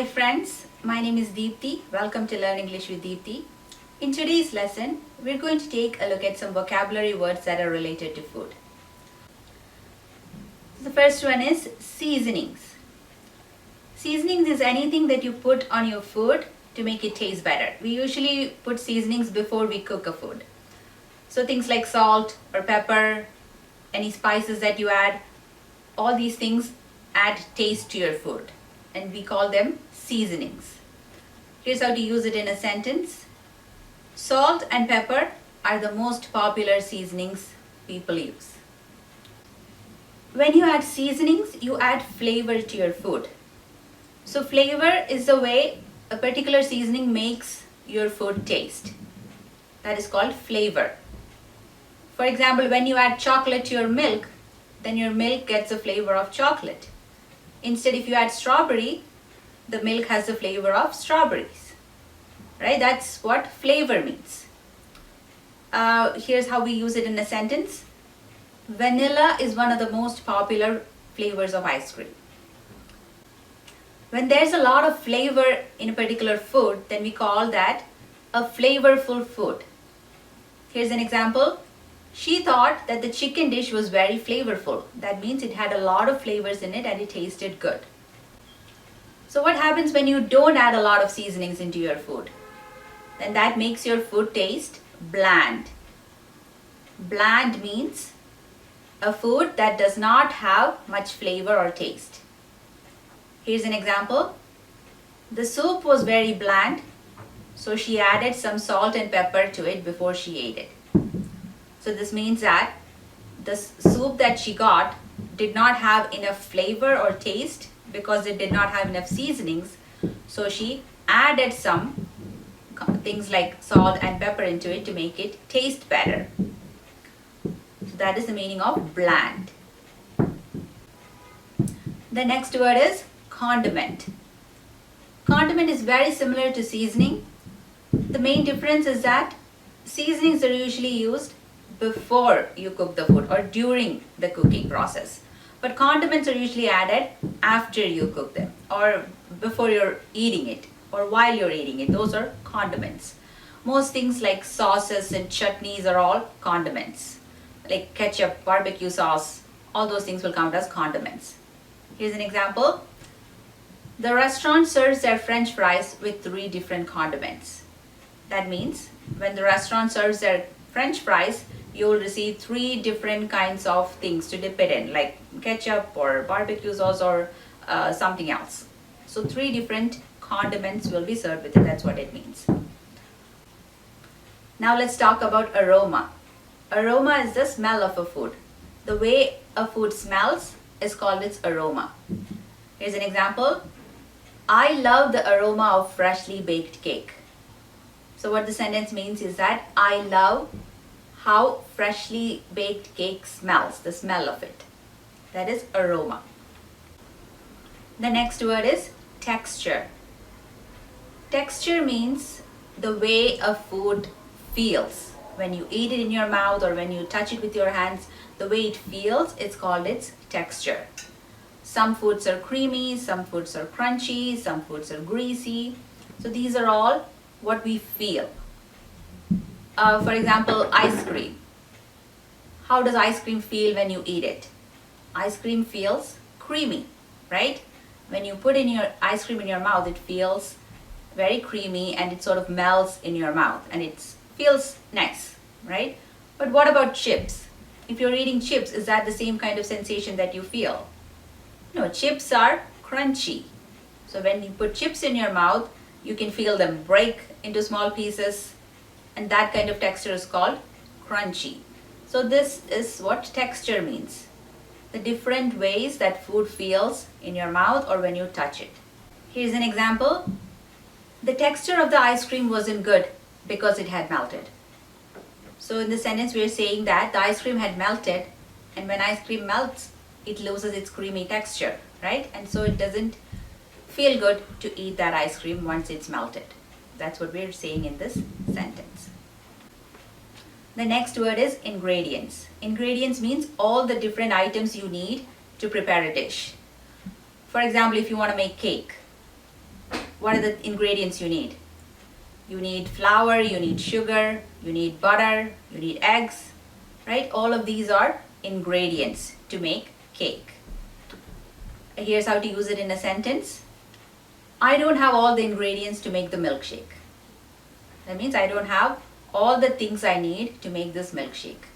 Hi friends, my name is Deepthi. Welcome to Learn English with Deepthi. In today's lesson, we're going to take a look at some vocabulary words that are related to food. The first one is seasonings. Seasonings is anything that you put on your food to make it taste better. We usually put seasonings before we cook a food. So things like salt or pepper, any spices that you add, all these things add taste to your food. And we call them seasonings. Here's how to use it in a sentence. Salt and pepper are the most popular seasonings people use. When you add seasonings, you add flavor to your food. So flavor is the way a particular seasoning makes your food taste. That is called flavor. For example, when you add chocolate to your milk, then your milk gets a flavor of chocolate. Instead, if you add strawberry, the milk has the flavor of strawberries, right? That's what flavor means. Here's how we use it in a sentence. Vanilla is one of the most popular flavors of ice cream. When there's a lot of flavor in a particular food, then we call that a flavorful food. Here's an example. She thought that the chicken dish was very flavorful. That means it had a lot of flavors in it and it tasted good. So what happens when you don't add a lot of seasonings into your food? Then that makes your food taste bland. Bland means a food that does not have much flavor or taste. Here's an example. The soup was very bland, so she added some salt and pepper to it before she ate it. So this means that the soup that she got did not have enough flavor or taste because it did not have enough seasonings. So she added some things like salt and pepper into it to make it taste better. So that is the meaning of bland. The next word is condiment. Condiment is very similar to seasoning. The main difference is that seasonings are usually used before you cook the food or during the cooking process. But condiments are usually added after you cook them or before you're eating it or while you're eating it. Those are condiments. Most things like sauces and chutneys are all condiments. Like ketchup, barbecue sauce, all those things will count as condiments. Here's an example. The restaurant serves their French fries with 3 different condiments. That means when the restaurant serves their French fries, you will receive 3 different kinds of things to dip it in, like ketchup or barbecue sauce or something else. So 3 different condiments will be served with it. That's what it means. Now let's talk about aroma. Aroma is the smell of a food. The way a food smells is called its aroma. Here's an example. I love the aroma of freshly baked cake. So what the sentence means is that I love how freshly baked cake smells, the smell of it. That is aroma. The next word is texture. Texture means the way a food feels. When you eat it in your mouth or when you touch it with your hands, the way it feels, it's called its texture. Some foods are creamy, some foods are crunchy, some foods are greasy. So these are all what we feel. For example, ice cream. How does ice cream feel when you eat it? Ice cream feels creamy, right? When you put in your ice cream in your mouth, it feels very creamy and it sort of melts in your mouth and it feels nice, right? But what about chips? If you're eating chips, is that the same kind of sensation that you feel? No, chips are crunchy. So when you put chips in your mouth, you can feel them break into small pieces. And that kind of texture is called crunchy. So this is what texture means. The different ways that food feels in your mouth or when you touch it. Here's an example. The texture of the ice cream wasn't good because it had melted. So in the sentence we are saying that the ice cream had melted, and when ice cream melts, it loses its creamy texture, right? And so it doesn't feel good to eat that ice cream once it's melted. That's what we're saying in this sentence. The next word is ingredients. Ingredients means all the different items you need to prepare a dish. For example, if you want to make cake, what are the ingredients you need? You need flour, you need sugar, you need butter, you need eggs, right? All of these are ingredients to make cake. Here's how to use it in a sentence. I don't have all the ingredients to make the milkshake. That means I don't have all the things I need to make this milkshake.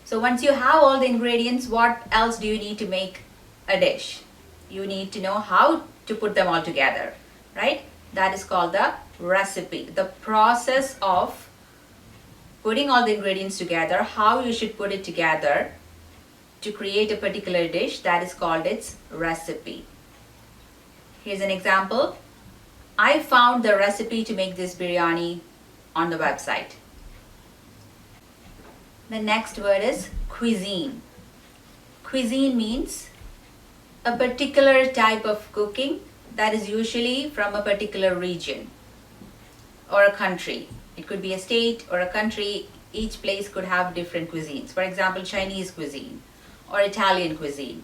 So once you have all the ingredients, what else do you need to make a dish? You need to know how to put them all together, right? That is called the recipe. The process of putting all the ingredients together, how you should put it together to create a particular dish, that is called its recipe. Here's an example. I found the recipe to make this biryani on the website. The next word is cuisine. Cuisine means a particular type of cooking that is usually from a particular region or a country. It could be a state or a country. Each place could have different cuisines. For example, Chinese cuisine or Italian cuisine.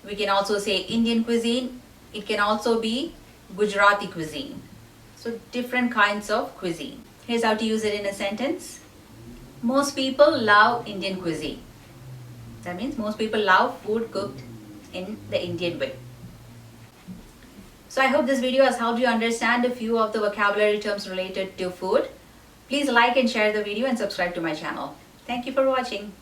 We can also say Indian cuisine. It can also be Gujarati cuisine. So different kinds of cuisine. Here's how to use it in a sentence. Most people love Indian cuisine. That means most people love food cooked in the Indian way. So I hope this video has helped you understand a few of the vocabulary terms related to food. Please like and share the video and subscribe to my channel. Thank you for watching.